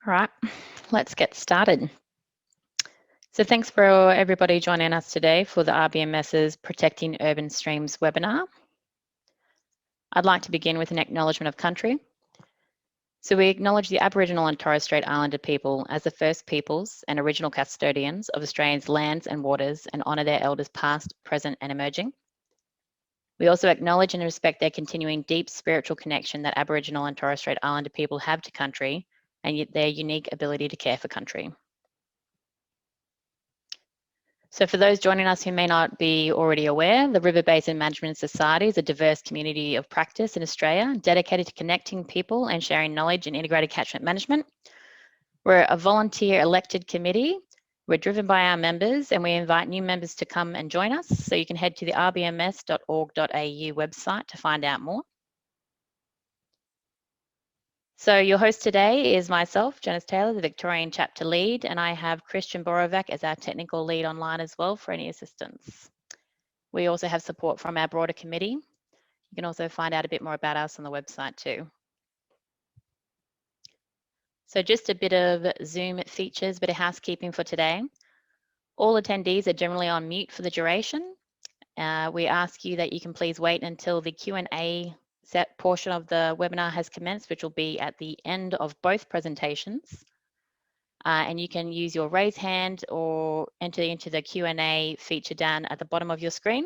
All right, let's get started. So thanks for everybody joining us today for the RBMS's Protecting Urban Streams webinar. I'd like to begin with an acknowledgement of country. So we acknowledge the Aboriginal and Torres Strait Islander people as the first peoples and original custodians of Australia's lands and waters and honour their elders past, present and emerging. We also acknowledge and respect their continuing deep spiritual connection that Aboriginal and Torres Strait Islander people have to country and their unique ability to care for country. So for those joining us who may not be already aware, the River Basin Management Society is a diverse community of practice in Australia dedicated to connecting people and sharing knowledge in integrated catchment management. We're a volunteer elected committee. We're driven by our members and we invite new members to come and join us. So you can head to the rbms.org.au website to find out more. So your host today is myself, Janice Taylor, the Victorian chapter lead, and I have Christian Borovac as our technical lead online as well for any assistance. We also have support from our broader committee. You can also find out a bit more about us on the website too. So just a bit of Zoom features, bit of housekeeping for today. All attendees are generally on mute for the duration. We ask you that you can please wait until the Q&A set portion of the webinar has commenced, which will be at the end of both presentations. And you can use your raise hand or enter into the Q&A feature down at the bottom of your screen.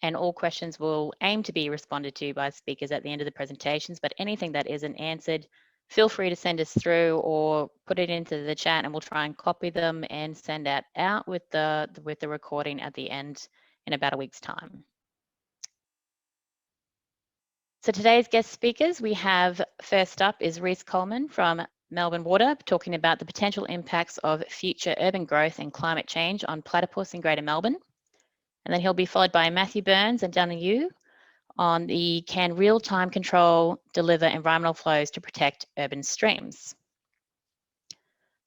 And all questions will aim to be responded to by speakers at the end of the presentations, but anything that isn't answered, feel free to send us through or put it into the chat and we'll try and copy them and send that out with the recording at the end in about a week's time. So today's guest speakers, we have first up is Rhys Coleman from Melbourne Water, talking about the potential impacts of future urban growth and climate change on platypus in Greater Melbourne. And then he'll be followed by Matthew Burns and Dana Yu on the can real-time control deliver environmental flows to protect urban streams.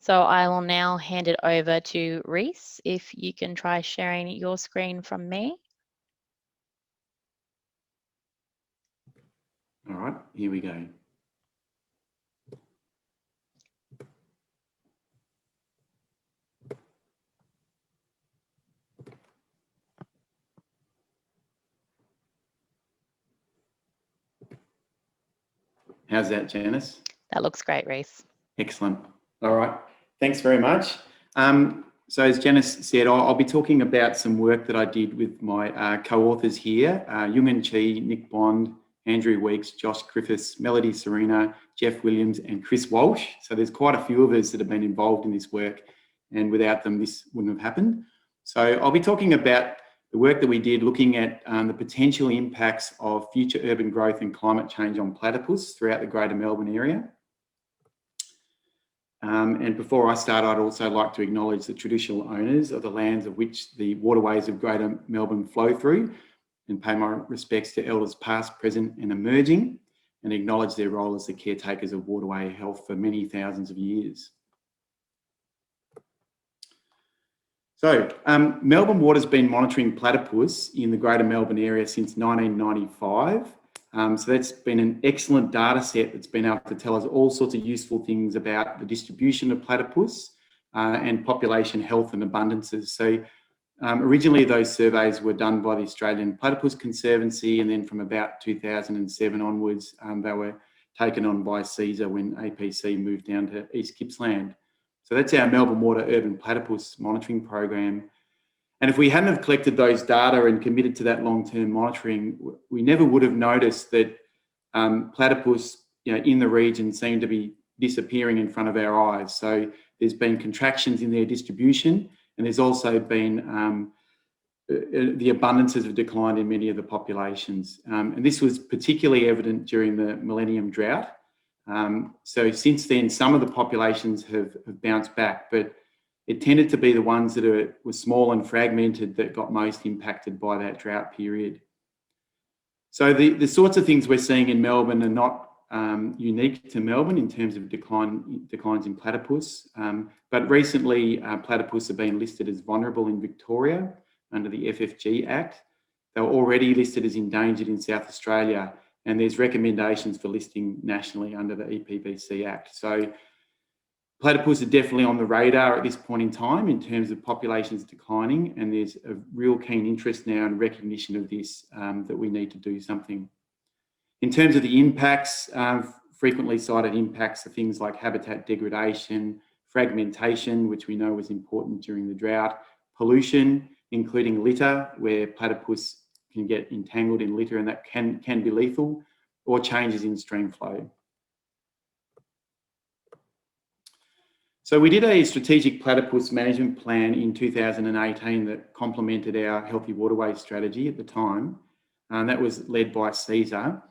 So I will now hand it over to Rhys. If you can try sharing your screen from me. All right, here we go. How's that, Janice? That looks great, Rhys. Excellent. All right, thanks very much. So as Janice said, I'll be talking about some work that I did with my co-authors here, Yungen Chi, Nick Bond, Andrew Weeks, Josh Griffiths, Melody Serena, Jeff Williams and Chris Walsh. So there's quite a few of us that have been involved in this work and without them this wouldn't have happened. So I'll be talking about the work that we did looking at the potential impacts of future urban growth and climate change on platypus throughout the Greater Melbourne area. And before I start, I'd also like to acknowledge the traditional owners of the lands of which the waterways of Greater Melbourne flow through and pay my respects to elders past, present and emerging and acknowledge their role as the caretakers of waterway health for many thousands of years. So Melbourne Water's been monitoring platypus in the Greater Melbourne area since 1995. So that's been an excellent data set that's been able to tell us all sorts of useful things about the distribution of platypus and population health and abundances. So originally those surveys were done by the Australian Platypus Conservancy, and then from about 2007 onwards they were taken on by CESA when APC moved down to East Gippsland. So that's our Melbourne Water Urban Platypus Monitoring Program. And if we hadn't have collected those data and committed to that long-term monitoring, we never would have noticed that platypus in the region seem to be disappearing in front of our eyes. So there's been contractions in their distribution, and there's also been the abundances have declined in many of the populations. And this was particularly evident during the Millennium Drought. So since then, some of the populations have bounced back, but it tended to be the ones that were small and fragmented that got most impacted by that drought period. So the sorts of things we're seeing in Melbourne are not unique to Melbourne in terms of declines in platypus, but recently platypus have been listed as vulnerable in Victoria under the FFG Act. They were already listed as endangered in South Australia, and there's recommendations for listing nationally under the EPBC Act. So platypus are definitely on the radar at this point in time in terms of populations declining, and there's a real keen interest now and recognition of this, that we need to do something. In terms of the impacts, frequently cited impacts are things like habitat degradation, fragmentation, which we know was important during the drought, pollution, including litter, where platypus can get entangled in litter and that can be lethal, or changes in stream flow. So we did a strategic platypus management plan in 2018 that complemented our healthy waterways strategy at the time. That was led by CSER.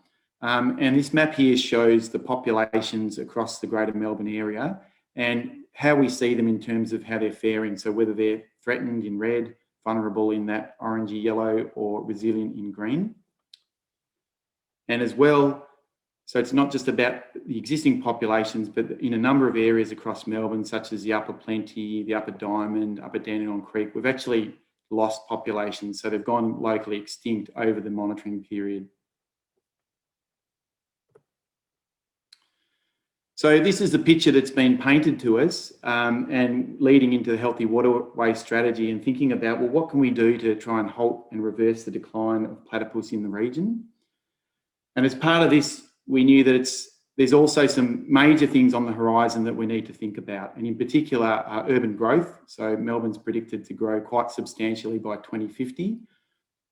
And this map here shows the populations across the Greater Melbourne area and how we see them in terms of how they're faring. So whether they're threatened in red, vulnerable in that orangey yellow, or resilient in green. And as well, so it's not just about the existing populations, but in a number of areas across Melbourne, such as the Upper Plenty, the Upper Diamond, Upper Dandenong Creek, we've actually lost populations. So they've gone locally extinct over the monitoring period. So this is the picture that's been painted to us, and leading into the healthy waterway strategy and thinking about, well, what can we do to try and halt and reverse the decline of platypus in the region? And as part of this, we knew that there's also some major things on the horizon that we need to think about, and in particular, urban growth. So Melbourne's predicted to grow quite substantially by 2050.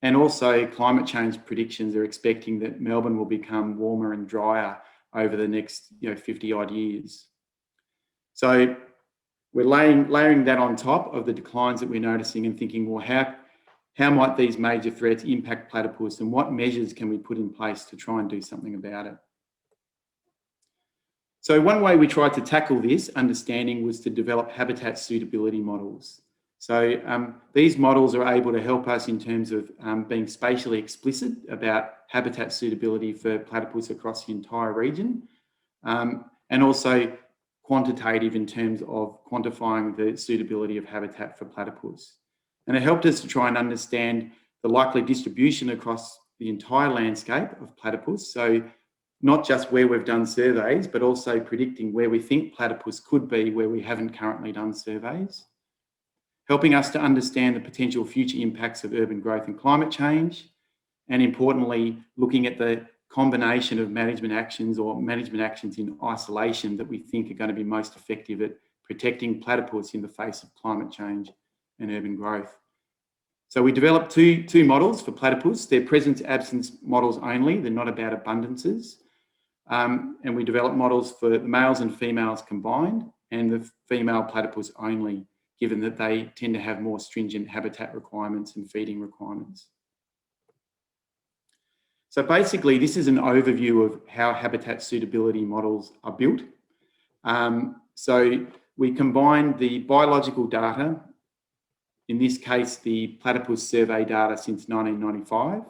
And also climate change predictions are expecting that Melbourne will become warmer and drier over the next 50 odd years. So we're layering that on top of the declines that we're noticing and thinking, well, how might these major threats impact platypus, and what measures can we put in place to try and do something about it? So one way we tried to tackle this understanding was to develop habitat suitability models. So these models are able to help us in terms of being spatially explicit about habitat suitability for platypus across the entire region, and also quantitative in terms of quantifying the suitability of habitat for platypus. And it helped us to try and understand the likely distribution across the entire landscape of platypus. So not just where we've done surveys, but also predicting where we think platypus could be where we haven't currently done surveys. Helping us to understand the potential future impacts of urban growth and climate change, and importantly, looking at the combination of management actions or management actions in isolation that we think are going to be most effective at protecting platypus in the face of climate change and urban growth. So we developed two models for platypus. They're presence-absence models only, they're not about abundances. And we developed models for the males and females combined, and the female platypus only, given that they tend to have more stringent habitat requirements and feeding requirements. So basically, this is an overview of how habitat suitability models are built. So we combine the biological data, in this case, the platypus survey data since 1995,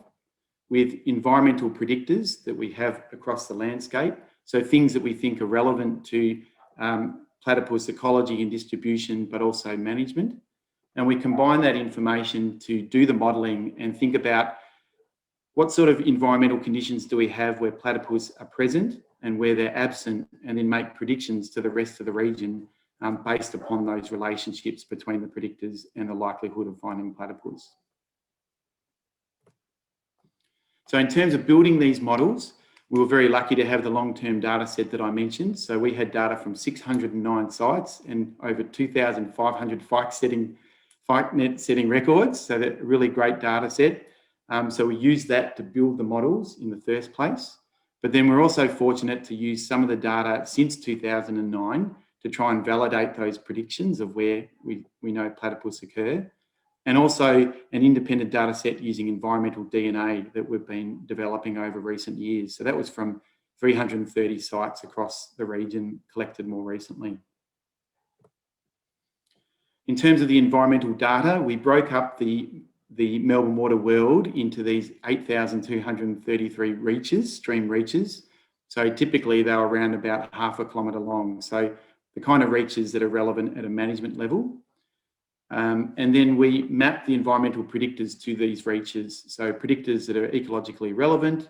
with environmental predictors that we have across the landscape. So things that we think are relevant to platypus ecology and distribution, but also management. And we combine that information to do the modelling and think about what sort of environmental conditions do we have where platypus are present and where they're absent, and then make predictions to the rest of the region based upon those relationships between the predictors and the likelihood of finding platypus. So in terms of building these models, we were very lucky to have the long-term data set that I mentioned. So we had data from 609 sites and over 2,500 FICEnet setting records. So that's a really great data set. So we used that to build the models in the first place. But then we're also fortunate to use some of the data since 2009 to try and validate those predictions of where we know platypus occur. And also an independent data set using environmental DNA that we've been developing over recent years. So that was from 330 sites across the region collected more recently. In terms of the environmental data, we broke up the Melbourne water world into these 8,233 reaches, stream reaches. So typically they were around about half a kilometre long. So the kind of reaches that are relevant at a management level. And then we map the environmental predictors to these reaches. So predictors that are ecologically relevant,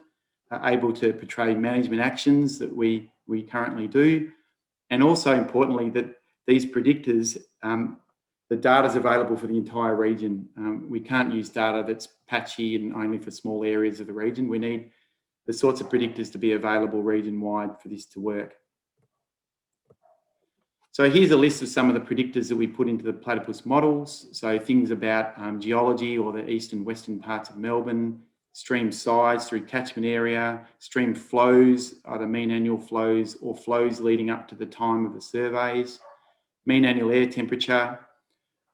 able to portray management actions that we currently do. And also importantly, that these predictors, the data is available for the entire region. We can't use data that's patchy and only for small areas of the region. We need the sorts of predictors to be available region-wide for this to work. So here's a list of some of the predictors that we put into the platypus models. So things about geology or the east and western parts of Melbourne, stream size through catchment area, stream flows, either mean annual flows or flows leading up to the time of the surveys, mean annual air temperature,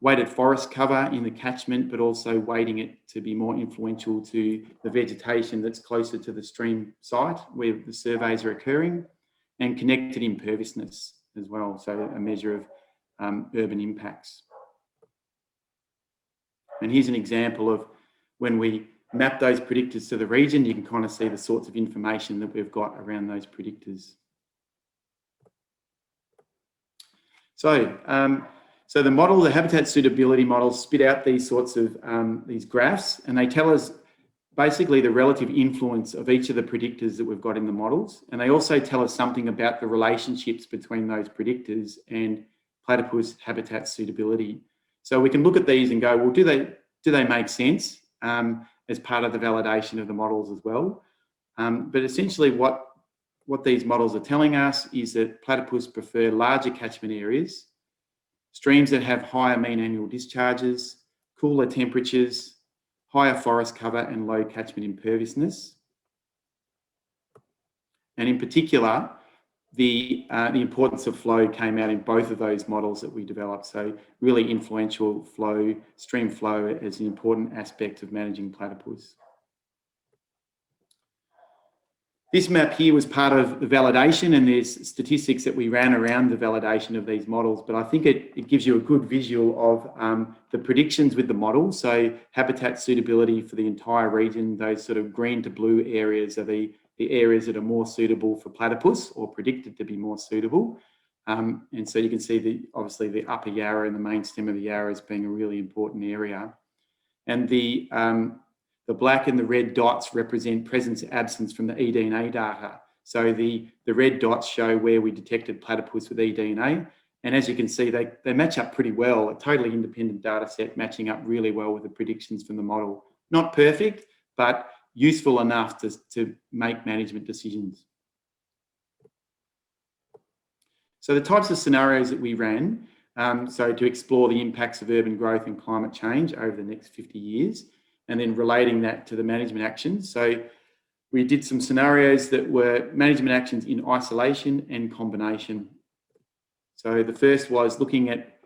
weighted forest cover in the catchment, but also weighting it to be more influential to the vegetation that's closer to the stream site where the surveys are occurring, and connected imperviousness as well, so a measure of urban impacts. And here's an example of when we map those predictors to the region, you can kind of see the sorts of information that we've got around those predictors. So the model, the habitat suitability models, spit out these sorts of these graphs, and they tell us basically the relative influence of each of the predictors that we've got in the models. And they also tell us something about the relationships between those predictors and platypus habitat suitability. So we can look at these and go, well, do they make sense as part of the validation of the models as well? But essentially what these models are telling us is that platypus prefer larger catchment areas, streams that have higher mean annual discharges, cooler temperatures, higher forest cover and low catchment imperviousness. And in particular, the importance of flow came out in both of those models that we developed. So really influential flow, stream flow as an important aspect of managing platypus. This map here was part of the validation, and there's statistics that we ran around the validation of these models, but I think it gives you a good visual of the predictions with the model. So habitat suitability for the entire region, those sort of green to blue areas are the areas that are more suitable for platypus or predicted to be more suitable. And so you can see obviously the upper Yarra and the main stem of the Yarra as being a really important area. And the black and the red dots represent presence or absence from the eDNA data. So the red dots show where we detected platypus with eDNA. And as you can see, they match up pretty well, a totally independent data set matching up really well with the predictions from the model. Not perfect, but useful enough to make management decisions. So the types of scenarios that we ran, so to explore the impacts of urban growth and climate change over the next 50 years, and then relating that to the management actions. So we did some scenarios that were management actions in isolation and combination. So the first was looking at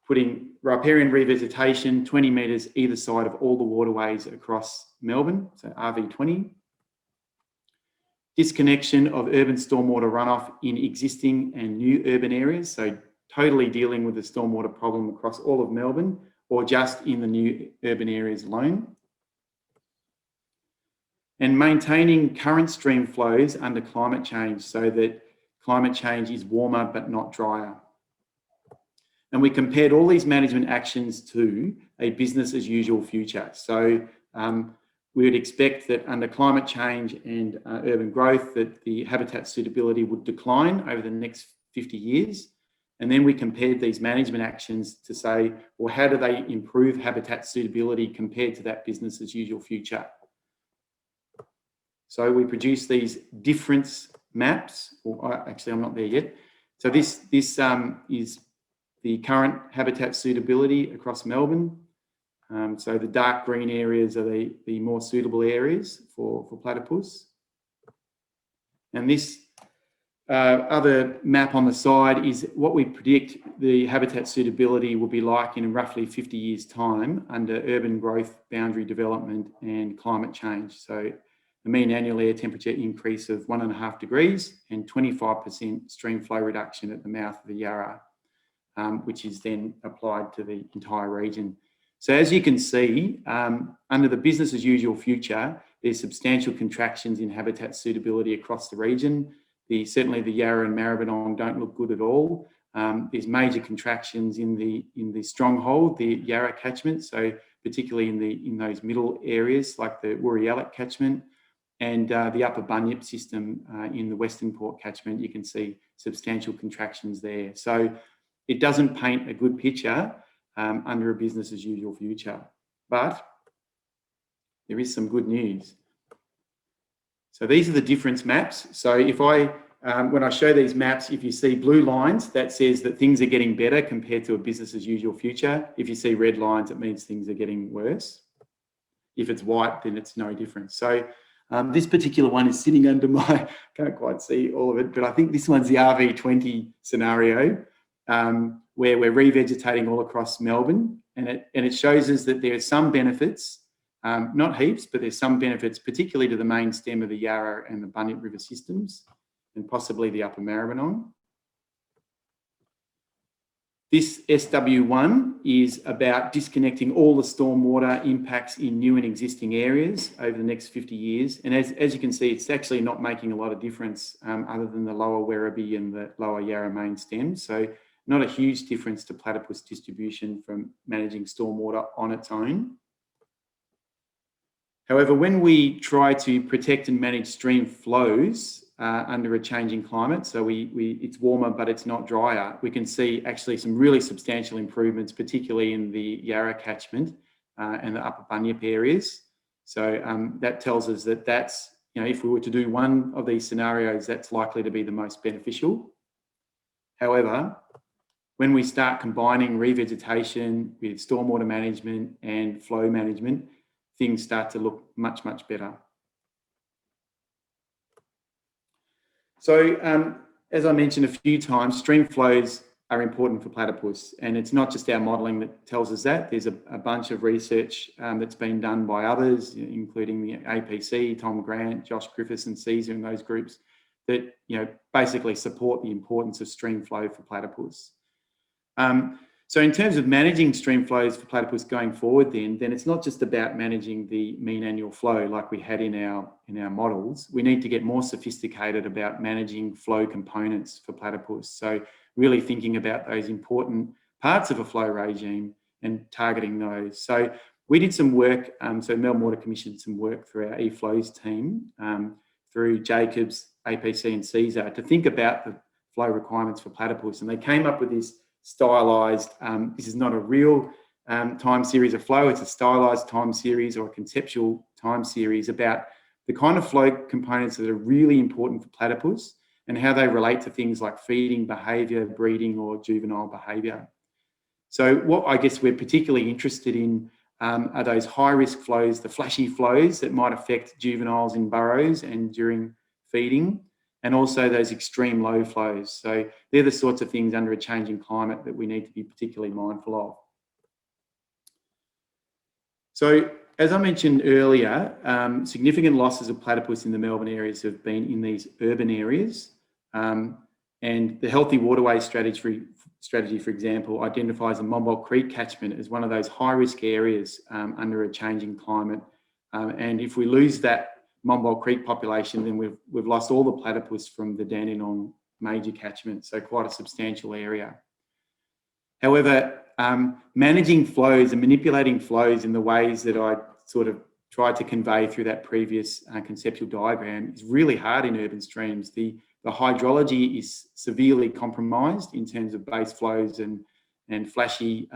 putting riparian revegetation 20 metres either side of all the waterways across Melbourne, so RV20. Disconnection of urban stormwater runoff in existing and new urban areas, so totally dealing with the stormwater problem across all of Melbourne or just in the new urban areas alone. And maintaining current stream flows under climate change so that climate change is warmer but not drier. And we compared all these management actions to a business as usual future. So we would expect that under climate change and urban growth that the habitat suitability would decline over the next 50 years. And then we compared these management actions to say, well, how do they improve habitat suitability compared to that business as usual future? So we produced these difference maps, or actually I'm not there yet. So this is the current habitat suitability across Melbourne. So the dark green areas are the more suitable areas for platypus. And this other map on the side is what we predict the habitat suitability will be like in roughly 50 years' time under urban growth, boundary development and climate change. So the mean annual air temperature increase of 1.5 degrees and 25% stream flow reduction at the mouth of the Yarra, which is then applied to the entire region. So as you can see, under the business as usual future, there's substantial contractions in habitat suitability across the region. Certainly the Yarra and Maribyrnong don't look good at all. There's major contractions in the stronghold, the Yarra catchment, so particularly in those middle areas like the Woorayallock catchment. and the upper Bunyip system in the Western Port catchment, you can see substantial contractions there. So it doesn't paint a good picture under a business as usual future, but there is some good news. So these are the difference maps. So if when I show these maps, if you see blue lines, that says that things are getting better compared to a business as usual future. If you see red lines, it means things are getting worse. If it's white, then it's no difference. So this particular one is sitting under my, can't quite see all of it, but I think this one's the RV20 scenario, where we're revegetating all across Melbourne. And it shows us that there are some benefits, not heaps, but there's some benefits, particularly to the main stem of the Yarra and the Bunyip River systems, and possibly the upper Maribyrnong. This SW1 is about disconnecting all the stormwater impacts in new and existing areas over the next 50 years. And as you can see, it's actually not making a lot of difference other than the lower Werribee and the lower Yarra main stem. So not a huge difference to platypus distribution from managing stormwater on its own. However, when we try to protect and manage stream flows under a changing climate, so it's warmer but it's not drier, we can see actually some really substantial improvements, particularly in the Yarra catchment and the upper Bunyip areas. So that tells us that that's, if we were to do one of these scenarios, that's likely to be the most beneficial. However, when we start combining revegetation with stormwater management and flow management, things start to look much, much better. So as I mentioned a few times, stream flows are important for platypus, and it's not just our modelling that tells us that. There's a bunch of research that's been done by others, including the APC, Tom Grant, Josh Griffiths and Caesar and those groups that basically support the importance of stream flow for platypus. So in terms of managing stream flows for platypus going forward, then it's not just about managing the mean annual flow like we had in our models. We need to get more sophisticated about managing flow components for platypus. So really thinking about those important parts of a flow regime and targeting those. So we did some work, so Melbourne Water commissioned some work through our eFlows team, through Jacobs, APC and Caesar to think about the flow requirements for platypus. And they came up with this stylised, this is not a real time series of flow, it's a stylised time series or a conceptual time series about the kind of flow components that are really important for platypus and how they relate to things like feeding behaviour, breeding or juvenile behaviour. So what I guess we're particularly interested in are those high risk flows, the flashy flows that might affect juveniles in burrows and during feeding, and also those extreme low flows. So they're the sorts of things under a changing climate that we need to be particularly mindful of. So as I mentioned earlier, significant losses of platypus in the Melbourne areas have been in these urban areas. And the Healthy Waterways strategy, for example, identifies the Monbulk Creek catchment as one of those high risk areas under a changing climate. And if we lose that Monbulk Creek population, then we've lost all the platypus from the Dandenong major catchment, so quite a substantial area. However, managing flows and manipulating flows in the ways that I sort of tried to convey through that previous conceptual diagram is really hard in urban streams. The hydrology is severely compromised in terms of base flows and flashy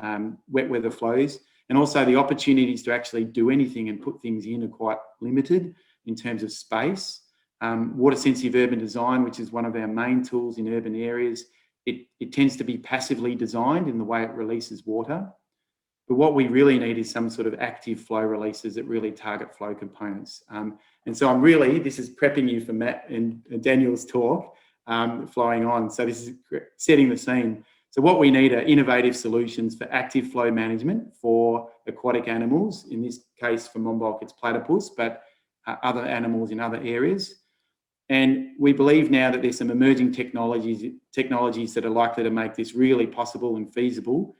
wet weather flows, and also the opportunities to actually do anything and put things in are quite limited in terms of space. Water sensitive urban design, which is one of our main tools in urban areas, it tends to be passively designed in the way it releases water. But what we really need is some sort of active flow releases that really target flow components. And so this is prepping you for Matt and Daniel's talk, flowing on. So this is setting the scene. So what we need are innovative solutions for active flow management for aquatic animals. In this case, for Monbulk, it's platypus, but other animals in other areas. And we believe now that there's some emerging technologies that are likely to make this really possible and feasible.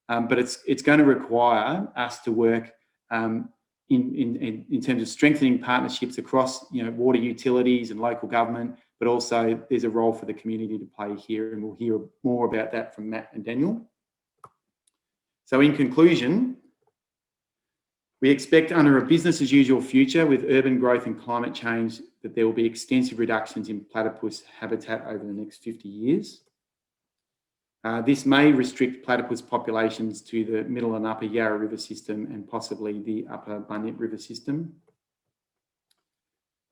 But it's going to require us to work in terms of strengthening partnerships across water utilities and local government, but also there's a role for the community to play here, and we'll hear more about that from Matt and Daniel. So in conclusion, We expect under a business as usual future with urban growth and climate change that there will be extensive reductions in platypus habitat over the next 50 years. This may restrict platypus populations to the middle and upper Yarra River system and possibly the upper Bunyip River system.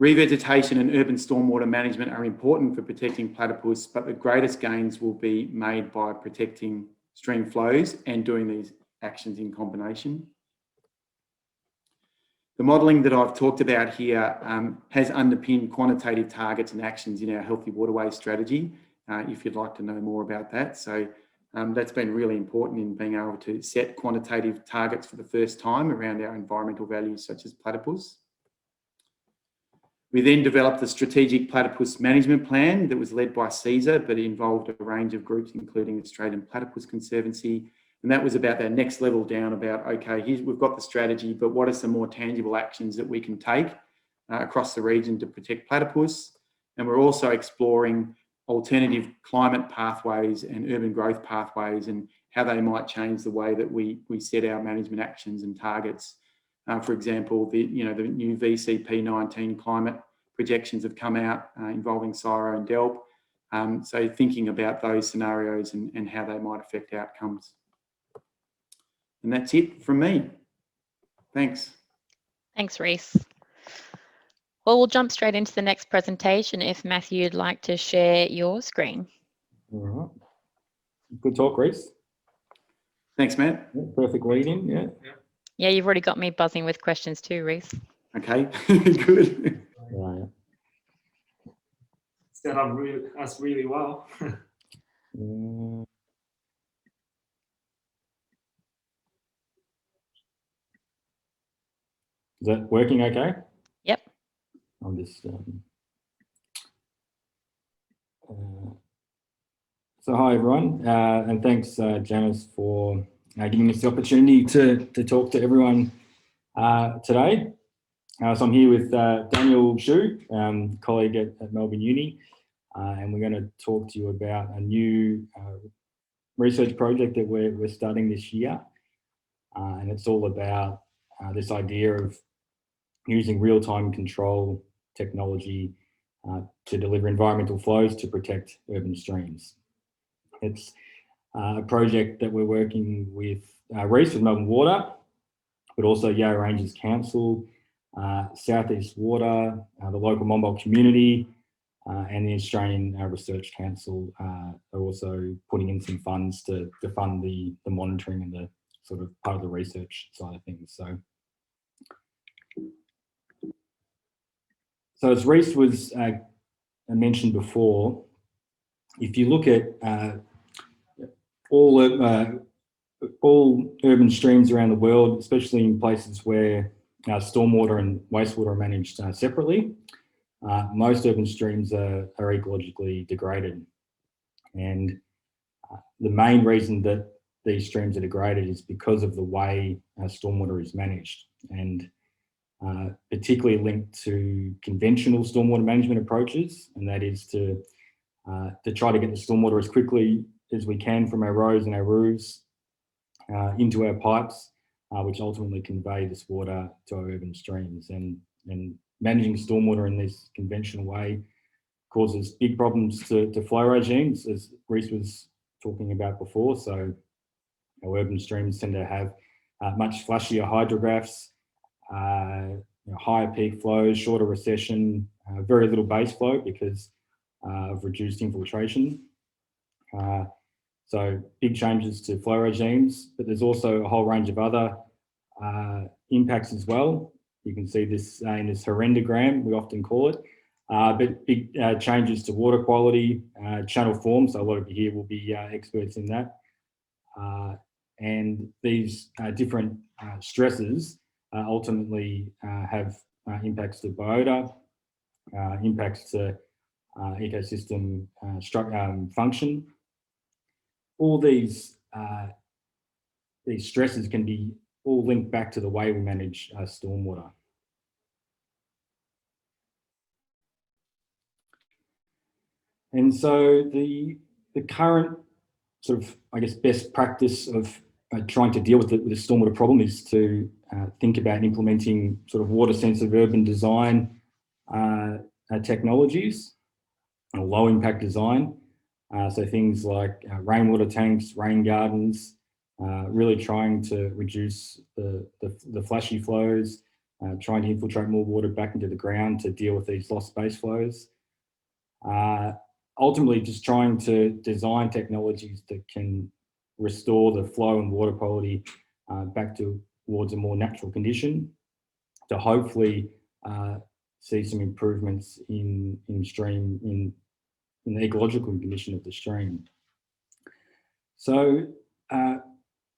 Revegetation and urban stormwater management are important for protecting platypus, but the greatest gains will be made by protecting stream flows and doing these actions in combination. The modelling that I've talked about here has underpinned quantitative targets and actions in our Healthy Waterways strategy, if you'd like to know more about that. So that's been really important in being able to set quantitative targets for the first time around our environmental values such as platypus. We then developed the strategic platypus management plan that was led by CESA, but it involved a range of groups, including Australian Platypus Conservancy. And that was about that next level down about, okay, we've got the strategy, but what are some more tangible actions that we can take across the region to protect platypus? And we're also exploring alternative climate pathways and urban growth pathways and how they might change the way that we set our management actions and targets. For example, the new VCP19 climate projections have come out involving CSIRO and DELB. So thinking about those scenarios and how they might affect outcomes. And that's it from me. Thanks. Thanks, Rhys. Well, we'll jump straight into the next presentation if Matthew would like to share your screen. All right. Good talk, Rhys. Thanks, Matt. Yeah, perfect lead-in, yeah. Yeah, you've already got me buzzing with questions too, Rhys. Okay, good. Right. Set up us really well. Is that working okay? Yep. I'm just... So hi, everyone, and thanks, Janice, for giving us the opportunity to talk to everyone today. So I'm here with Daniel Xu, colleague at Melbourne Uni, and we're going to talk to you about a new research project that we're starting this year. And it's all about this idea of using real-time control technology to deliver environmental flows to protect urban streams. It's a project that we're working with Rhys with Melbourne Water, but also Yarra Ranges Council, Southeast Water, the local Monbulk community, and the Australian Research Council are also putting in some funds to fund the monitoring and the sort of part of the research side of things. So as Rhys was mentioned before, if you look at all urban streams around the world, especially in places where stormwater and wastewater are managed separately, most urban streams are ecologically degraded. And the main reason that these streams are degraded is because of the way stormwater is managed, and particularly linked to conventional stormwater management approaches, and that is to try to get the stormwater as quickly as we can from our roads and our roofs into our pipes, which ultimately convey this water to our urban streams. And managing stormwater in this conventional way causes big problems to flow regimes, as Rhys was talking about before. So our urban streams tend to have much flashier hydrographs, higher peak flows, shorter recession, very little base flow because of reduced infiltration. So big changes to flow regimes, but there's also a whole range of other impacts as well. You can see this in this horrendogram, we often call it, but big changes to water quality, channel form, so a lot of you here will be experts in that. And these different stresses ultimately have impacts to biota, impacts to ecosystem function. All these stresses can be all linked back to the way we manage stormwater. And so the current sort of, I guess, best practice of trying to deal with the stormwater problem is to think about implementing sort of water-sensitive urban design technologies, or low-impact design. So things like rainwater tanks, rain gardens, really trying to reduce the flashy flows, trying to infiltrate more water back into the ground to deal with these lost space flows. Ultimately, just trying to design technologies that can restore the flow and water quality back towards a more natural condition to hopefully see some improvements in the ecological condition of the stream. So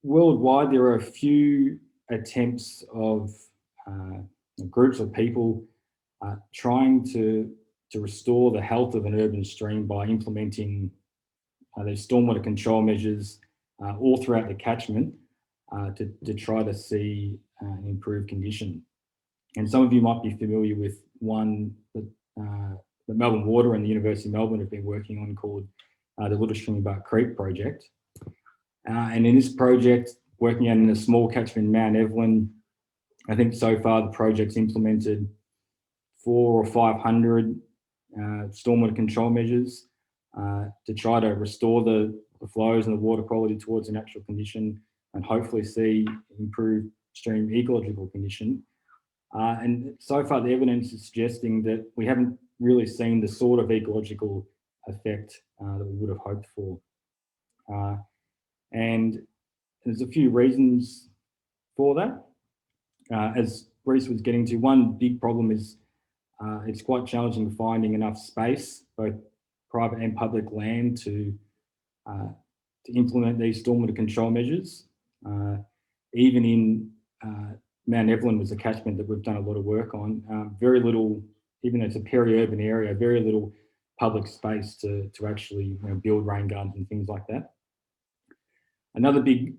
worldwide, there are a few attempts of groups of people trying to restore the health of an urban stream by implementing these stormwater control measures all throughout the catchment to try to see an improved condition. And some of you might be familiar with one that the Melbourne Water and the University of Melbourne have been working on called the Little Stringybark Creek project. And in this project, working out in a small catchment in Mount Evelyn, I think so far the project's implemented 400 or 500 stormwater control measures to try to restore the flows and the water quality towards a natural condition and hopefully see improved stream ecological condition. And so far the evidence is suggesting that we haven't really seen the sort of ecological effect that we would have hoped for. And there's a few reasons for that. As Rhys was getting to, one big problem is it's quite challenging finding enough space, both private and public land, to implement these stormwater control measures. Even in Mount Evelyn was a catchment that we've done a lot of work on. Very little, even though it's a peri-urban area, very little public space to actually build rain gardens and things like that. Another big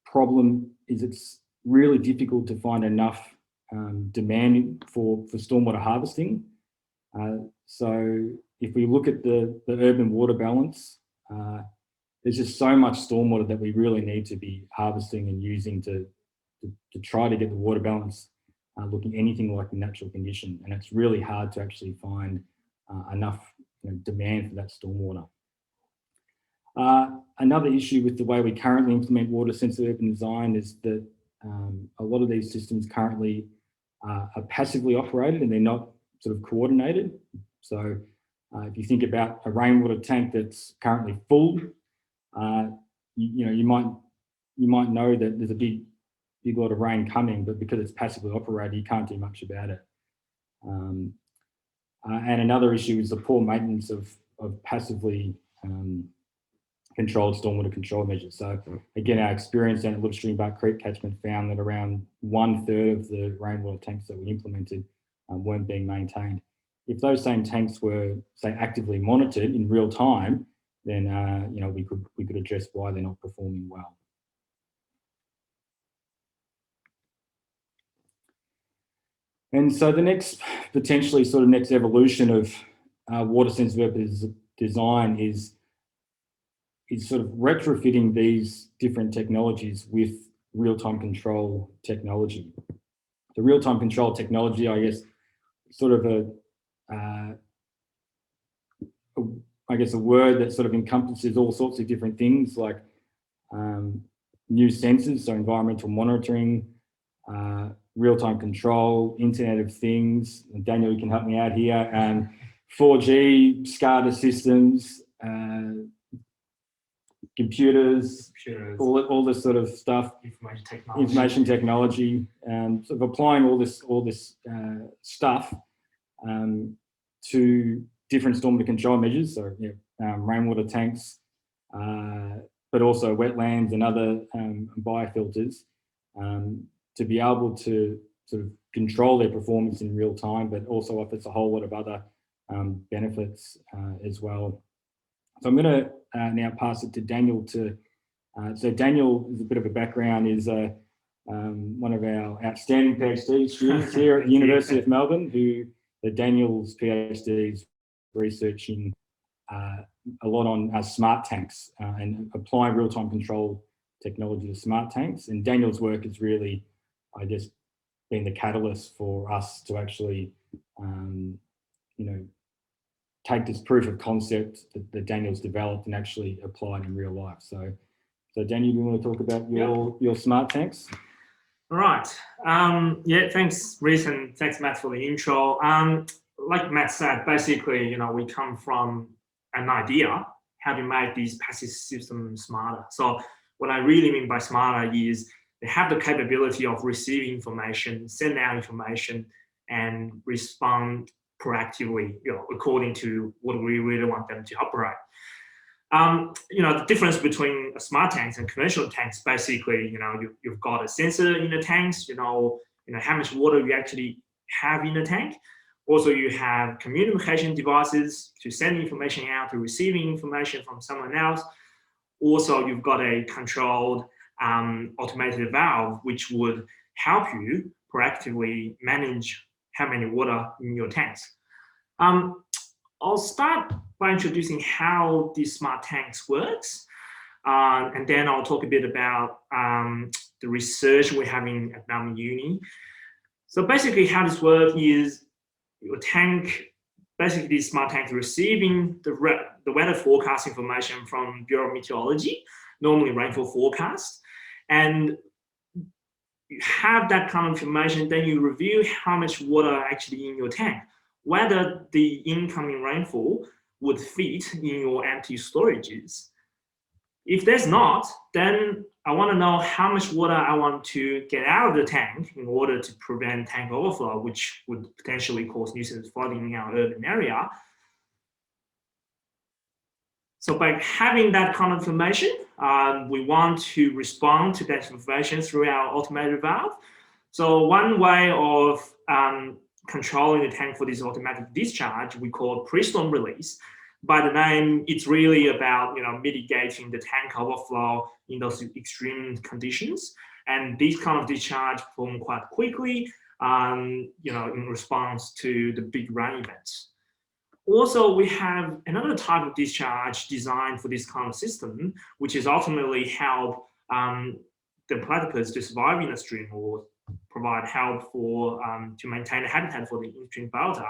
problem is it's really difficult to find enough demand for stormwater harvesting. So if we look at the urban water balance, there's just so much stormwater that we really need to be harvesting and using to try to get the water balance looking anything like the natural condition. And it's really hard to actually find enough demand for that stormwater. Another issue with the way we currently implement water-sensitive urban design is that a lot of these systems currently are passively operated and they're not sort of coordinated. So if you think about a rainwater tank that's currently full, you might know that there's a big lot of rain coming, but because it's passively operated, you can't do much about it. And another issue is the poor maintenance of passively controlled stormwater control measures. So again, our experience down at Little Stringybark Creek catchment found that around 1/3 of the rainwater tanks that we implemented weren't being maintained. If those same tanks were, say, actively monitored in real time, then we could address why they're not performing well. And so the next next evolution of water-sensitive urban design is sort of retrofitting these different technologies with real-time control technology. The real-time control technology, I guess, sort of a word that sort of encompasses all sorts of different things like new sensors, so environmental monitoring, real-time control, Internet of Things. And Daniel, you can help me out here. 4G, SCADA systems, computers, all this sort of stuff. Information technology, sort of applying all this stuff to different stormwater control measures. So rainwater tanks, but also wetlands and other biofilters, to be able to sort of control their performance in real time, but also offers a whole lot of other benefits as well. So I'm going to now pass it to Daniel so Daniel is a bit of a background, is one of our outstanding PhD students here at the University of Melbourne, Daniel's PhD is researching a lot on smart tanks and applying real-time control technology to smart tanks. And Daniel's work has really, I guess, been the catalyst for us to actually, take this proof of concept that Daniel's developed and actually apply it in real life. So Daniel, do you want to talk about your smart tanks? All right. Yeah, thanks, Rhys, and thanks, Matt, for the intro. Like Matt said, basically, we come from an idea how to make these passive systems smarter. So what I really mean by smarter is they have the capability of receiving information, send out information, and respond proactively, according to what we really want them to operate. The difference between smart tanks and conventional tanks, basically, you've got a sensor in the tanks, how much water you actually have in the tank. Also, you have communication devices to send information out, to receiving information from someone else. Also, you've got a controlled automated valve, which would help you proactively manage how many water in your tanks. I'll start by introducing how these smart tanks works, and then I'll talk a bit about the research we're having at Melbourne Uni. So basically how this works is your tank, basically these smart tanks receiving the weather forecast information from Bureau of Meteorology, normally rainfall forecast, and you have that kind of information, then you review how much water actually in your tank, whether the incoming rainfall would fit in your empty storages. If there's not, then I want to know how much water I want to get out of the tank in order to prevent tank overflow, which would potentially cause nuisance flooding in our urban area. So by having that kind of information, we want to respond to that information through our automated valve. So one way of controlling the tank for this automatic discharge, we call pre-storm release. By the name, it's really about mitigating the tank overflow in those extreme conditions. And these kind of discharge perform quite quickly, in response to the big rain events. Also, we have another type of discharge designed for this kind of system, which is ultimately help the platypus to survive in a stream or provide help for to maintain a habitat for the in-stream biota.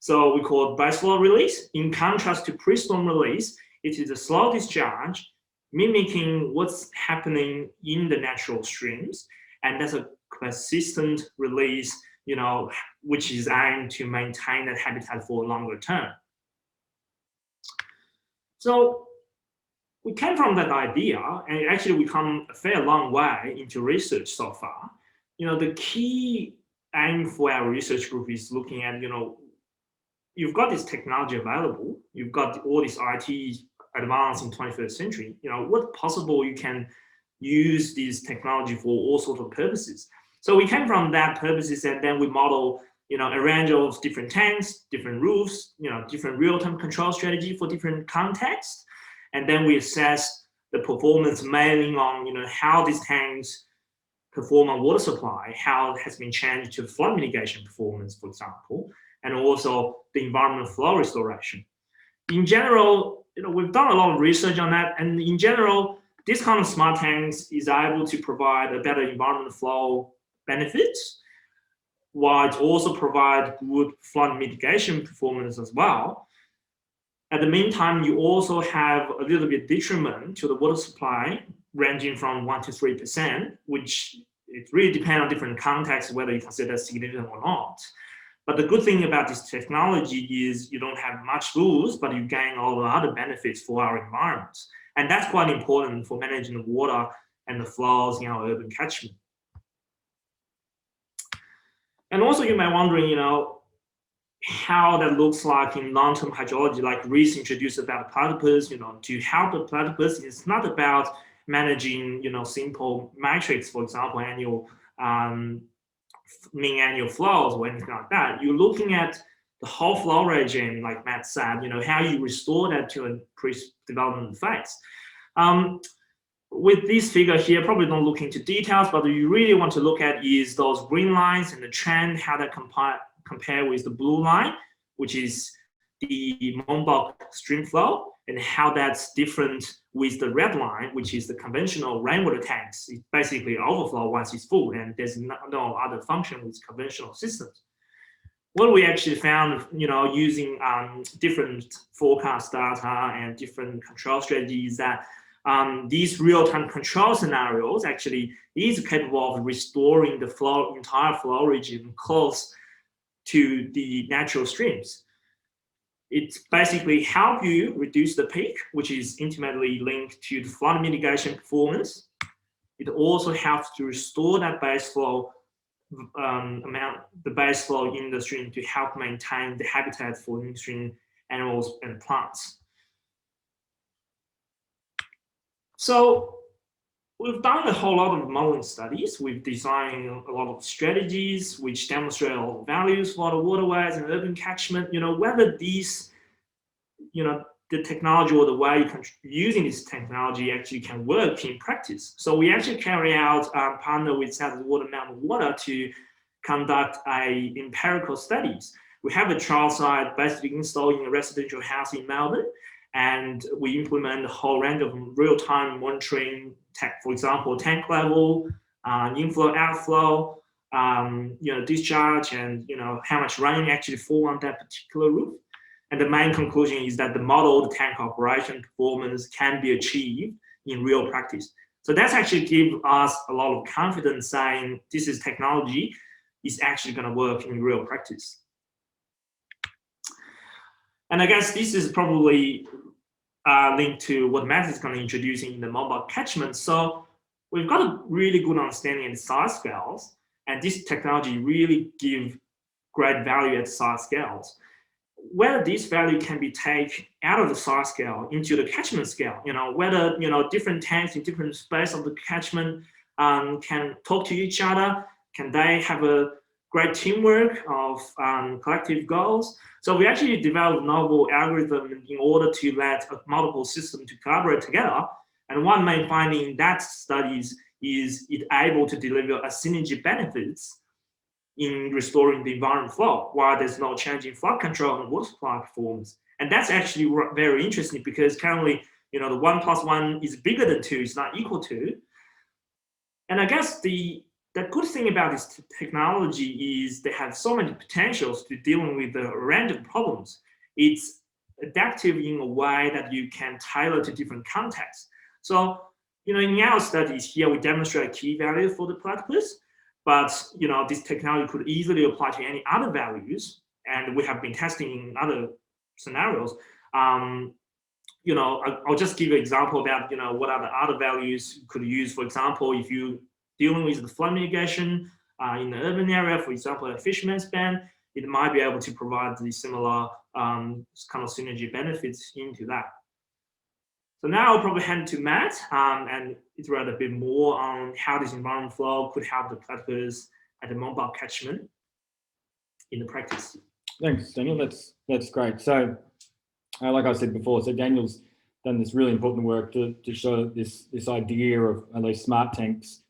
So we call it base flow release. In contrast to pre-storm release, it is a slow discharge mimicking what's happening in the natural streams, and that's a consistent release, which is aimed to maintain that habitat for a longer term. So we came from that idea, and actually we come a fair long way into research so far. The key aim for our research group is looking at, you've got this technology available, you've got all this IT advance in 21st century, what possible you can use this technology for all sorts of purposes. So we came from that purposes, and then we model, a range of different tanks, different roofs, different real-time control strategy for different contexts. And then we assess the performance mainly on, how these tanks perform on water supply, how it has been changed to flood mitigation performance, for example, and also the environmental flow restoration. In general, we've done a lot of research on that, and in general, this kind of smart tanks is able to provide a better environmental flow benefits, while it also provide good flood mitigation performance as well. At the meantime, you also have a little bit detriment to the water supply, ranging from 1% to 3%, which it really depends on different contexts whether you consider that significant or not. But the good thing about this technology is you don't have much lose, but you gain all the other benefits for our environments. And that's quite important for managing the water and the flows in our urban catchment. And also you may be wondering, how that looks like in long-term hydrology, like Rhys introduced about the platypus, to help the platypus, it's not about managing, simple metrics, for example, annual mean annual flows or anything like that. You're looking at the whole flow regime, like Matt said, how you restore that to a pre-development phase. With this figure here, probably don't look into details, but what you really want to look at is those green lines and the trend, how that compare with the blue line, which is the Monbach stream flow. and how that's different with the red line, which is the conventional rainwater tanks. It basically overflow once it's full, and there's no other function with conventional systems. What we actually found, using different forecast data and different control strategies, that these real-time control scenarios actually is capable of restoring the entire flow region close to the natural streams. It basically helps you reduce the peak, which is intimately linked to the flood mitigation performance. It also helps to restore that base flow the base flow in the stream to help maintain the habitat for in-stream animals and plants. So we've done a whole lot of modeling studies. We've designed a lot of strategies which demonstrate all the values for the waterways and urban catchment. Whether these, the technology or the way using this technology actually can work in practice. So we actually carry out partner with South Water Mountain Water to conduct empirical studies. We have a trial site basically installed in a residential house in Melbourne, and we implement a whole range of real-time monitoring, for example, tank level, inflow, outflow, discharge, and how much rain actually fall on that particular roof. And the main conclusion is that the modeled tank operation performance can be achieved in real practice. So that's actually give us a lot of confidence saying this is technology is actually going to work in real practice. And I guess this is probably linked to what Matt is going to introduce in the mobile catchment. So we've got a really good understanding of the size scales, and this technology really gives great value at size scales. Whether this value can be taken out of the size scale into the catchment scale, whether different tanks in different space of the catchment can talk to each other, can they have a great teamwork of collective goals? So we actually developed novel algorithm in order to let multiple systems to collaborate together. And one main finding in that studies is it able to deliver a synergy benefits in restoring the environment flow while there's no change in flood control and water supply performance. And that's actually very interesting because currently, the 1 + 1 is bigger than 2, it's not equal to. And I guess the good thing about this technology is they have so many potentials to dealing with a range of problems. It's adaptive in a way that you can tailor to different contexts. So, in our studies here, we demonstrate key value for the platypus, but this technology could easily apply to any other values, and we have been testing in other scenarios. I'll just give an example about what are the other values you could use. For example, if you dealing with the flood mitigation in the urban area, for example, a fisherman's ban, it might be able to provide the similar kind of synergy benefits into that. So now I'll probably hand to Matt and iterate a bit more on how this environment flow could help the platypus at the mobile catchment in the practice. Thanks, Daniel. That's great. So, like I said before, so Daniel's done this really important work to show this idea of those smart tanks.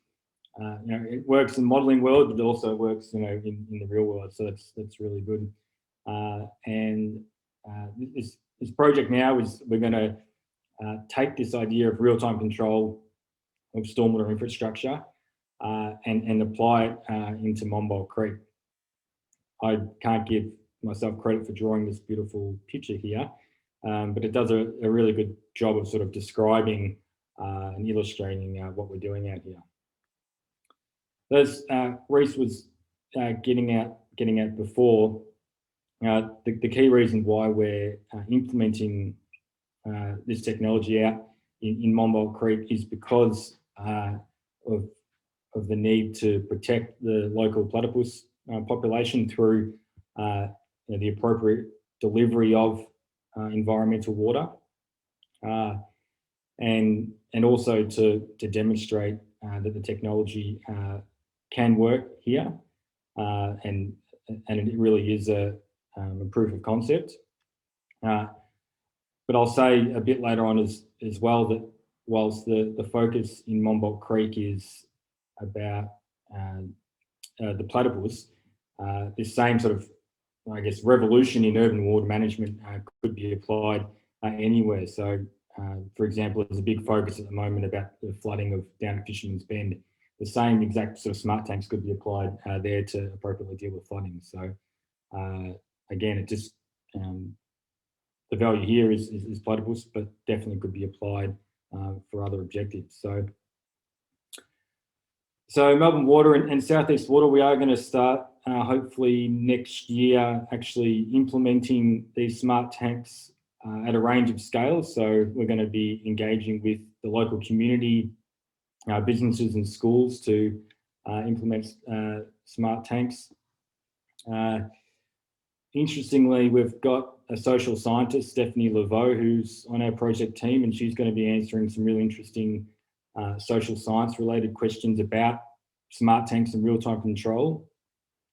It works in the modelling world, but it also works, in the real world. So that's really good. This project now is we're going to take this idea of real-time control of stormwater infrastructure and apply it into Monbulk Creek. I can't give myself credit for drawing this beautiful picture here, but it does a really good job of sort of describing and illustrating what we're doing out here. As Rhys was getting at before, the key reason why we're implementing this technology out in Monbulk Creek is because of the need to protect the local platypus population through the appropriate delivery of environmental water, and also to demonstrate that the technology can work here, and it really is a proof of concept. But I'll say a bit later on as well that whilst the focus in Monbulk Creek is about the platypus, this same sort of, I guess, revolution in urban water management could be applied anywhere. So, for example, there's a big focus at the moment about the flooding of down at Fisherman's Bend. The same exact sort of smart tanks could be applied there to appropriately deal with flooding. So, again, it just the value here is platypus, but definitely could be applied for other objectives. So Melbourne Water and Southeast Water, we are going to start hopefully next year actually implementing these smart tanks at a range of scales. So we're going to be engaging with the local community, businesses and schools to implement smart tanks. Interestingly, we've got a social scientist, Stephanie Laveau, who's on our project team, and she's going to be answering some really interesting social science related questions about smart tanks and real-time control.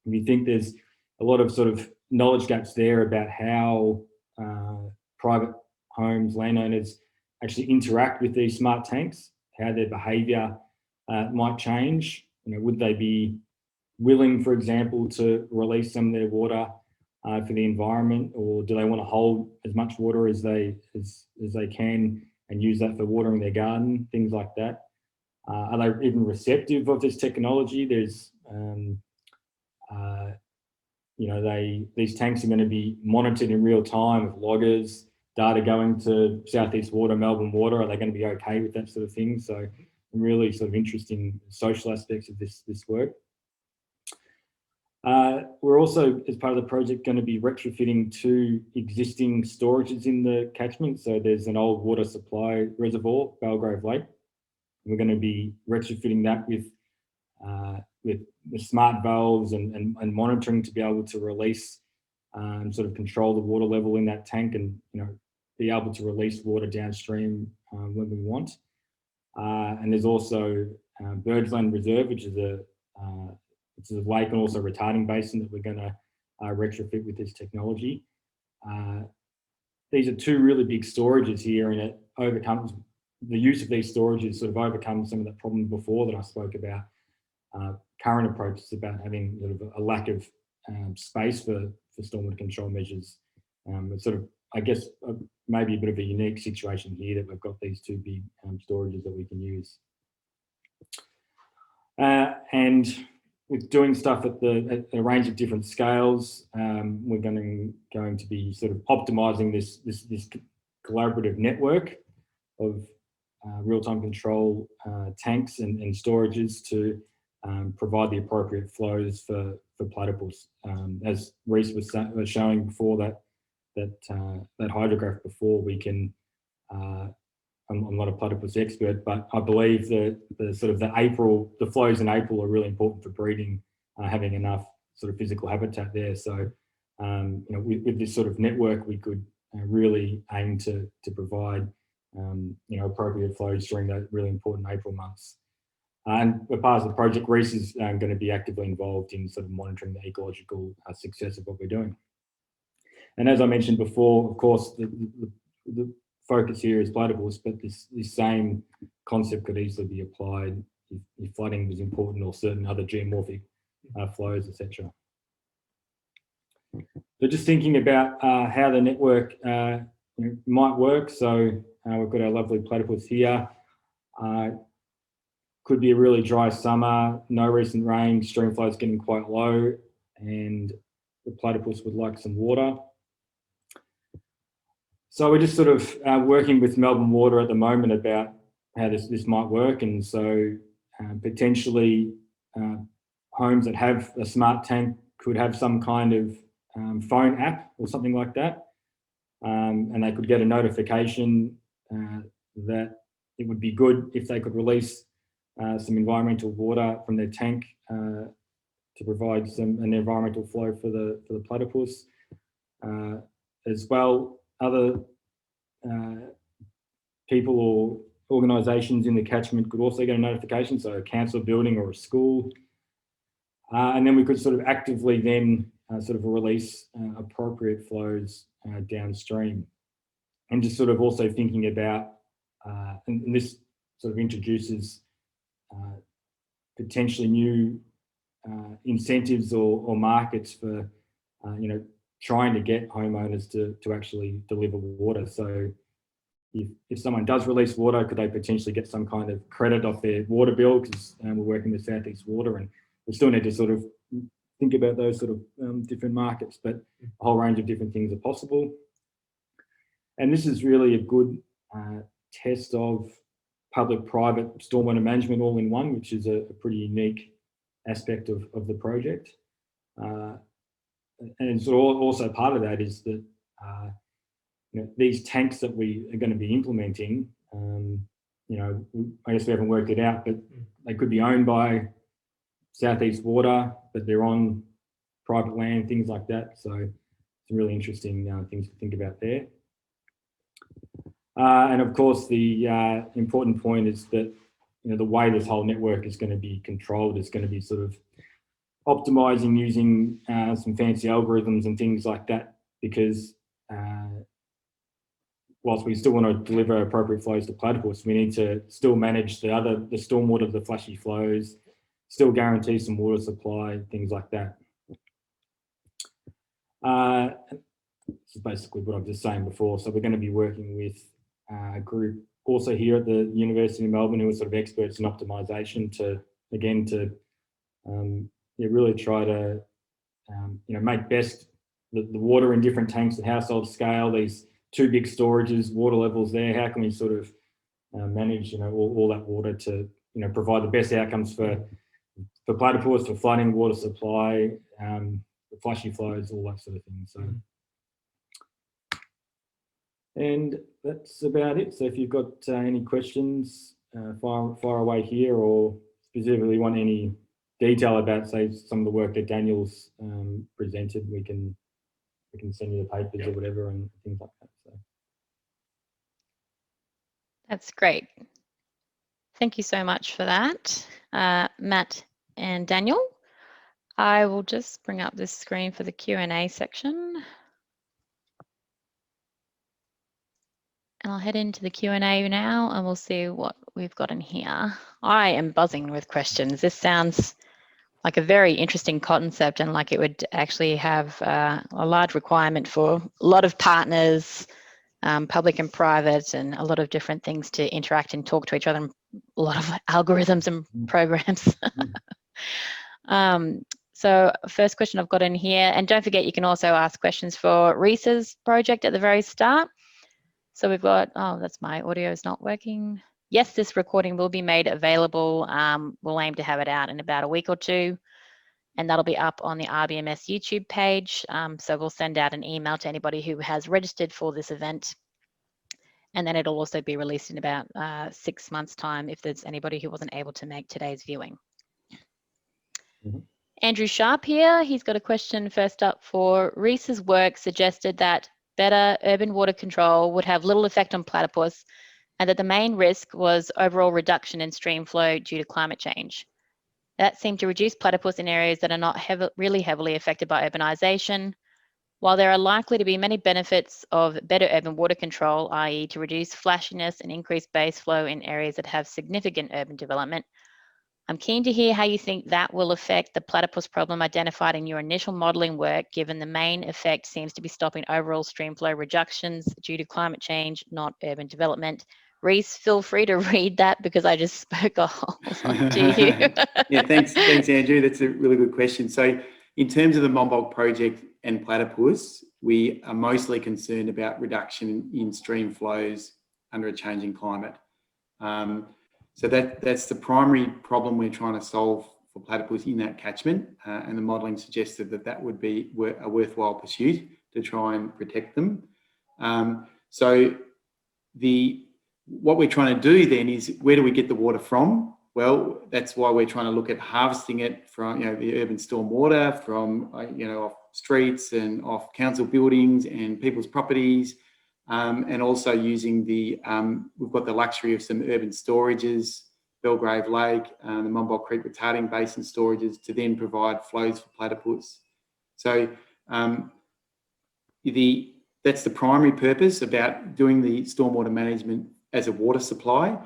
We think there's a lot of sort of knowledge gaps there about how private homes, landowners actually interact with these smart tanks, how their behaviour might change. Would they be willing, for example, to release some of their water for the environment, or do they want to hold as much water as they can and use that for watering their garden, things like that? Are they even receptive of this technology? There's, these tanks are going to be monitored in real time with loggers, data going to Southeast Water, Melbourne Water. Are they going to be okay with that sort of thing? So, really sort of interesting social aspects of this work. We're also, as part of the project, going to be retrofitting 2 existing storages in the catchment. So there's an old water supply reservoir, Belgrave Lake. We're going to be retrofitting that with smart valves and monitoring to be able to release, sort of control the water level in that tank, and be able to release water downstream when we want. And there's also Birdsland Reserve, which is a lake and also retarding basin that we're going to retrofit with this technology. These are 2 really big storages here, and it overcomes the use of these storages, sort of overcomes some of the problem before that I spoke about. Current approaches about having sort of a lack of space for stormwater control measures. It's sort of, I guess, maybe a bit of a unique situation here that we've got these 2 big storages that we can use. And with doing stuff at a range of different scales, we're going to be sort of optimizing this collaborative network of real-time control tanks and storages to provide the appropriate flows for platypus. As Rhys was showing before that hydrograph before, we can. I'm not a platypus expert, but I believe that the flows in April are really important for breeding, having enough sort of physical habitat there. So, with this sort of network, we could really aim to provide, appropriate flows during those really important April months. And as part of the project, Rhys is going to be actively involved in sort of monitoring the ecological success of what we're doing. And as I mentioned before, of course, the focus here is platypus, but this same concept could easily be applied if flooding was important or certain other geomorphic flows, etc. So just thinking about how the network might work. So we've got our lovely platypus here. Could be a really dry summer, no recent rain, stream flow's getting quite low, and the platypus would like some water. So we're just sort of working with Melbourne Water at the moment about how this might work. And so potentially homes that have a smart tank could have some kind of phone app or something like that. And they could get a notification that it would be good if they could release some environmental water from their tank to provide an environmental flow for the platypus. As well, other people or organisations in the catchment could also get a notification, so a council building or a school. And then we could sort of actively then sort of release appropriate flows downstream. And just sort of also thinking about, and this sort of introduces potentially new incentives or markets for, trying to get homeowners to actually deliver water. So if someone does release water, could they potentially get some kind of credit off their water bill? Because we're working with Southeast Water, and we still need to sort of think about those sort of different markets, but a whole range of different things are possible. And this is really a good test of public-private stormwater management all in one, which is a pretty unique aspect of the project. And so also part of that is that these tanks that we are going to be implementing, I guess we haven't worked it out, but they could be owned by Southeast Water, but they're on private land, things like that. So some really interesting things to think about there. And of course, the important point is that the way this whole network is going to be controlled is going to be sort of optimizing using some fancy algorithms and things like that, because whilst we still want to deliver appropriate flows to platypus, we need to still manage the stormwater, the flashy flows, still guarantee some water supply, things like that. This is basically what I was just saying before. So we're going to be working with a group also here at the University of Melbourne who are sort of experts in optimization to really try to make best the water in different tanks at household scale, these two big storages, water levels there. How can we sort of manage all that water to provide the best outcomes for platypus, for flooding, water supply, the flashy flows, all that sort of thing. So, and that's about it. So if you've got any questions, fire away here, or specifically want any detail about, say, some of the work that Daniel's presented, we can send you the papers or whatever and things like that. So. That's great. Thank you so much for that, Matt and Daniel. I will just bring up this screen for the Q&A section. And I'll head into the Q&A now and we'll see what we've got in here. I am buzzing with questions. This sounds like a very interesting concept, and like it would actually have a large requirement for a lot of partners, public and private, and a lot of different things to interact and talk to each other, and a lot of algorithms and programs. So first question I've got in here, and don't forget you can also ask questions for Rhys's project at the very start. So we've got, oh, that's my audio is not working. Yes, this recording will be made available. We'll aim to have it out in about a week or two, and that'll be up on the RBMS YouTube page. So we'll send out an email to anybody who has registered for this event. And then it'll also be released in about 6 months' time if there's anybody who wasn't able to make today's viewing. Mm-hmm. Andrew Sharp here, he's got a question first up for Rhys's work suggested that better urban water control would have little effect on platypus, and that the main risk was overall reduction in stream flow due to climate change. That seemed to reduce platypus in areas that are not really heavily affected by urbanisation. While there are likely to be many benefits of better urban water control, i.e. to reduce flashiness and increase base flow in areas that have significant urban development, I'm keen to hear how you think that will affect the platypus problem identified in your initial modelling work, given the main effect seems to be stopping overall stream flow reductions due to climate change, not urban development. Rhys, feel free to read that because I just spoke a whole lot to you. Yeah, thanks, Andrew. That's a really good question. So in terms of the Monbulk project and platypus, we are mostly concerned about reduction in stream flows under a changing climate. So that's the primary problem we're trying to solve for platypus in that catchment, and the modelling suggested that would be a worthwhile pursuit to try and protect them. So what we're trying to do then is, where do we get the water from? Well, that's why we're trying to look at harvesting it from the urban storm water from off streets and off council buildings and people's properties. And also using we've got the luxury of some urban storages, Belgrave Lake, the Monbulk Creek retarding basin storages, to then provide flows for platypus. So that's the primary purpose about doing the stormwater management as a water supply.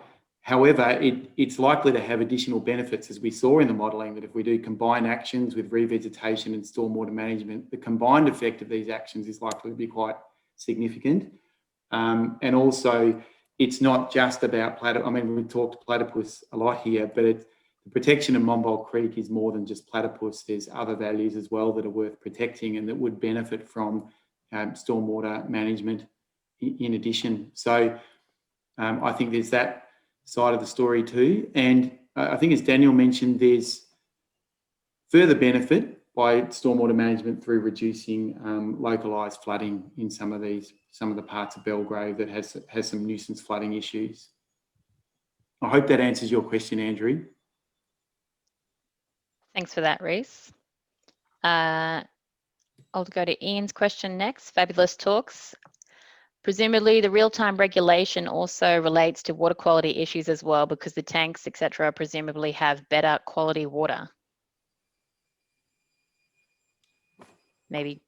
However, it's likely to have additional benefits, as we saw in the modelling, that if we do combined actions with revegetation and stormwater management, the combined effect of these actions is likely to be quite significant. And also, it's not just about platypus. I mean, we've talked platypus a lot here, but the protection of Monbulk Creek is more than just platypus. There's other values as well that are worth protecting and that would benefit from stormwater management in addition. So I think there's that side of the story too. And I think, as Daniel mentioned, there's further benefit by stormwater management through reducing localised flooding in some of the parts of Belgrave that has some nuisance flooding issues. I hope that answers your question, Andrew. Thanks for that, Rhys. I'll go to Ian's question next. Fabulous talks. Presumably the real-time regulation also relates to water quality issues as well, because the tanks, etc., presumably have better quality water. Maybe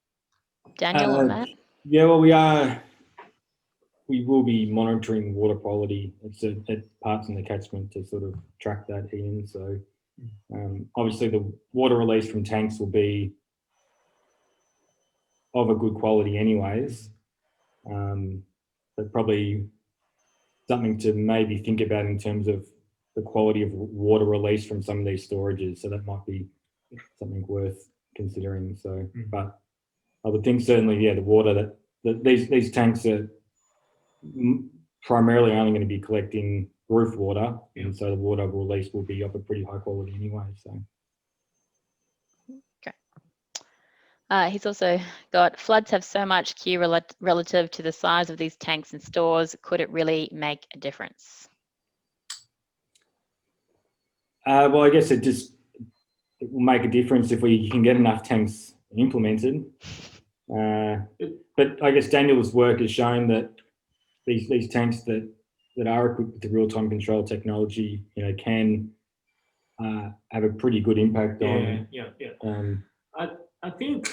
Daniel on that? Yeah, well, we will be monitoring water quality at parts in the catchment to sort of track that, Ian. So obviously the water release from tanks will be of a good quality anyways, but probably something to maybe think about in terms of the quality of water release from some of these storages. So that might be something worth considering. So, but I would think certainly, yeah, the water that these tanks are primarily only going to be collecting roof water, and so the water release will be of a pretty high quality anyway. So. He's also got, floods have so much Q relative to the size of these tanks and stores. Could it really make a difference? Well, I guess it will make a difference if we can get enough tanks implemented. But I guess Daniel's work has shown that these tanks that are equipped with the real-time control technology, can have a pretty good impact on. I think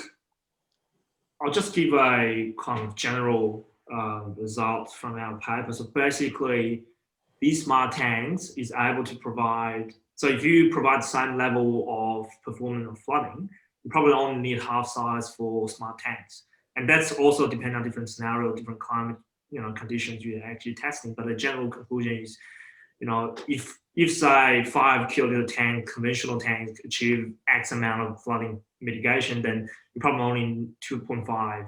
I'll just give a kind of general results from our paper. So basically, these smart tanks is able to provide. So if you provide the same level of performance of flooding, you probably only need half size for smart tanks, and that's also depending on different scenario, different climate, conditions you're actually testing. But the general conclusion is, if say 5 kiloliter tank, conventional tanks achieve X amount of flooding mitigation, then you probably only need 2.5.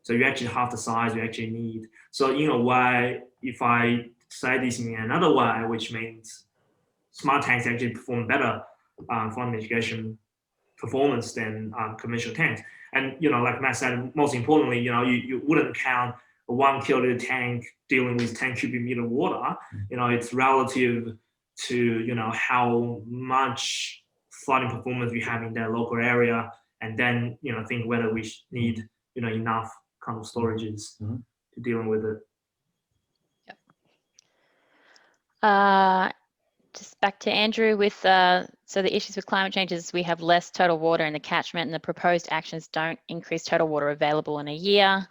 So you actually half the size you actually need. So in a way, if I say this in another way, which means smart tanks actually perform better flood mitigation performance than conventional tanks. And like Matt said, most importantly, you wouldn't count a 1 kiloliter tank dealing with 10 cubic meter water. It's relative to how much flooding performance we have in that local area, and then think whether we need enough kind of storages to dealing with it. Yep. Just back to Andrew with so the issues with climate change is we have less total water in the catchment, and the proposed actions don't increase total water available in a year.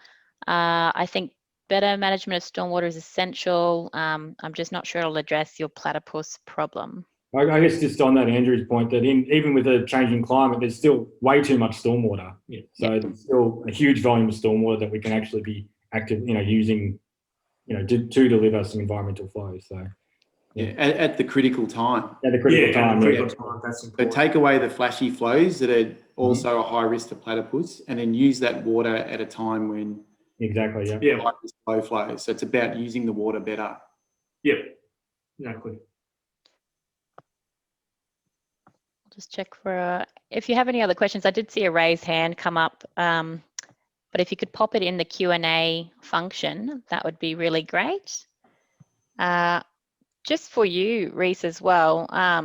I think better management of stormwater is essential. I'm just not sure it'll address your platypus problem. I guess just on that, Andrew's point, that even with a changing climate, there's still way too much stormwater. Yeah. So there's still a huge volume of stormwater that we can actually be active, using, to deliver some environmental flow. So. Yeah, at the critical time. At the critical time. That's important. So take away the flashy flows that are also a high risk to platypus, and then use that water at a time when exactly, yeah. High risk low flow. So it's about using the water better. Yep, exactly. I'll just check for if you have any other questions. I did see a raised hand come up, but if you could pop it in the Q&A function, that would be really great. Just for you, Rhys, as well, I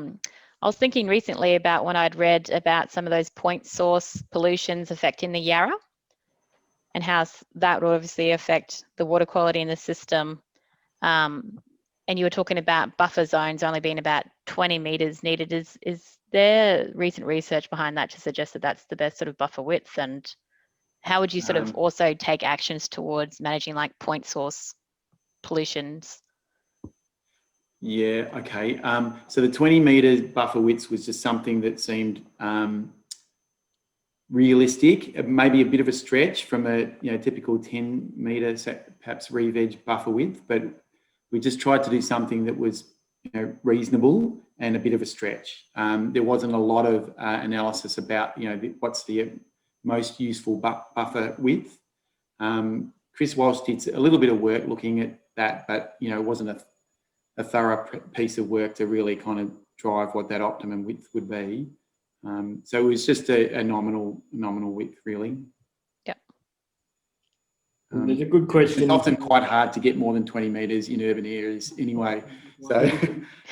was thinking recently about when I'd read about some of those point source pollutions affecting the Yarra, and how that would obviously affect the water quality in the system. And you were talking about buffer zones only being about 20 metres needed. Is there recent research behind that to suggest that that's the best sort of buffer width? And how would you sort of also take actions towards managing like point source pollutions? Yeah, okay. So the 20 metre buffer widths was just something that seemed realistic, maybe a bit of a stretch from a typical 10 metre perhaps reef edge buffer width, but we just tried to do something that was reasonable and a bit of a stretch. There wasn't a lot of analysis about what's the most useful buffer width. Chris Walsh did a little bit of work looking at that, but it wasn't a thorough piece of work to really kind of drive what that optimum width would be. So it was just a nominal width, really. Yep. There's a good question. It's often quite hard to get more than 20 metres in urban areas anyway. So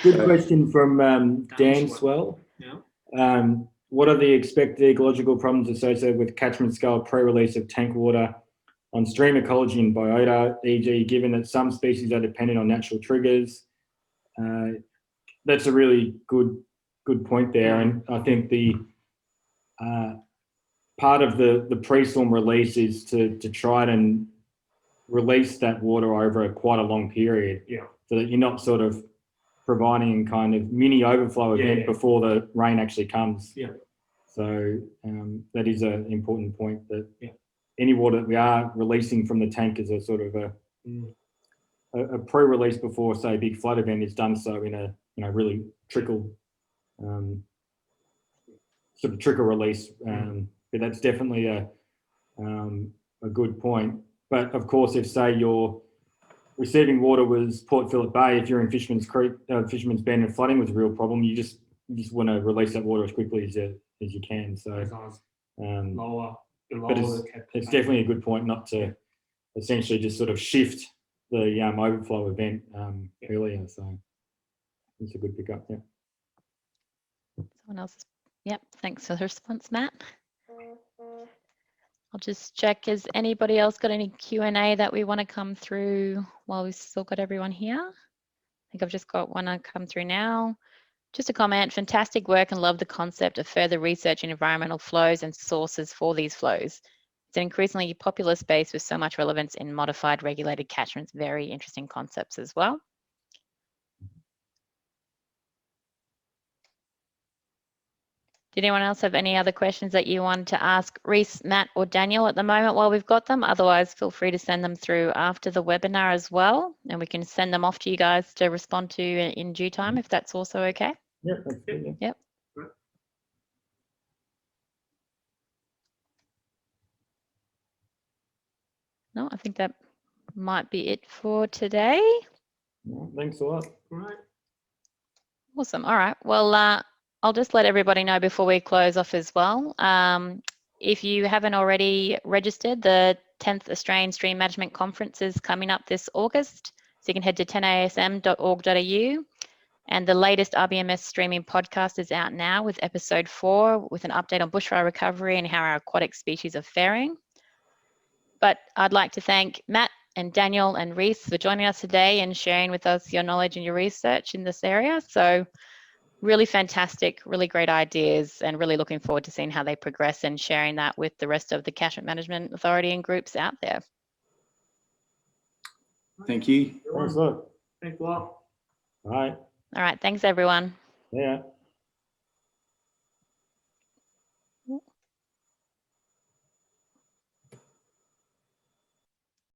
good question from Dan Swell. Yeah. What are the expected ecological problems associated with catchment scale pre-release of tank water on stream ecology and biota, e.g. given that some species are dependent on natural triggers? That's a really good point there, and I think the part of the pre-storm release is to try and release that water over quite a long period, so that you're not sort of providing kind of mini overflow event before the rain actually comes. So that is an important point, that any water that we are releasing from the tank is a sort of a pre-release before, say, a big flood event is done so in a really trickle sort of trickle release. But that's definitely a good point. But of course, if say your receiving water was Port Phillip Bay, if you're in Fisherman's Creek, Fisherman's Bend, and flooding was a real problem, you just want to release that water as quickly as you can. So but it's definitely a good point not to essentially just sort of shift the overflow event earlier. So it's a good pickup. Yeah. Someone else. Yep. Thanks for the response, Matt. I'll just check. Has anybody else got any Q&A that we want to come through while we've still got everyone here? I think I've just got one come through now. Just a comment, fantastic work, and love the concept of further research in environmental flows and sources for these flows. It's an increasingly popular space with so much relevance in modified regulated catchments. Very interesting concepts as well. Did anyone else have any other questions that you wanted to ask Rhys, Matt, or Daniel at the moment while we've got them? Otherwise, feel free to send them through after the webinar as well, and we can send them off to you guys to respond to in due time, if that's also okay. Yeah, that's good. Yep. No, I think that might be it for today. Thanks a lot. All right. Awesome. All right. Well, I'll just let everybody know before we close off as well. If you haven't already registered, the 10th Australian Stream Management Conference is coming up this August. So you can head to 10asm.org.au. And the latest RBMS streaming podcast is out now with episode 4 with an update on bushfire recovery and how our aquatic species are faring. But I'd like to thank Matt and Daniel and Rhys for joining us today and sharing with us your knowledge and your research in this area. So really fantastic, really great ideas, and really looking forward to seeing how they progress and sharing that with the rest of the Catchment Management Authority and groups out there. Thank you. Thanks a lot. Thanks a lot. All right. All right, thanks everyone. Yeah.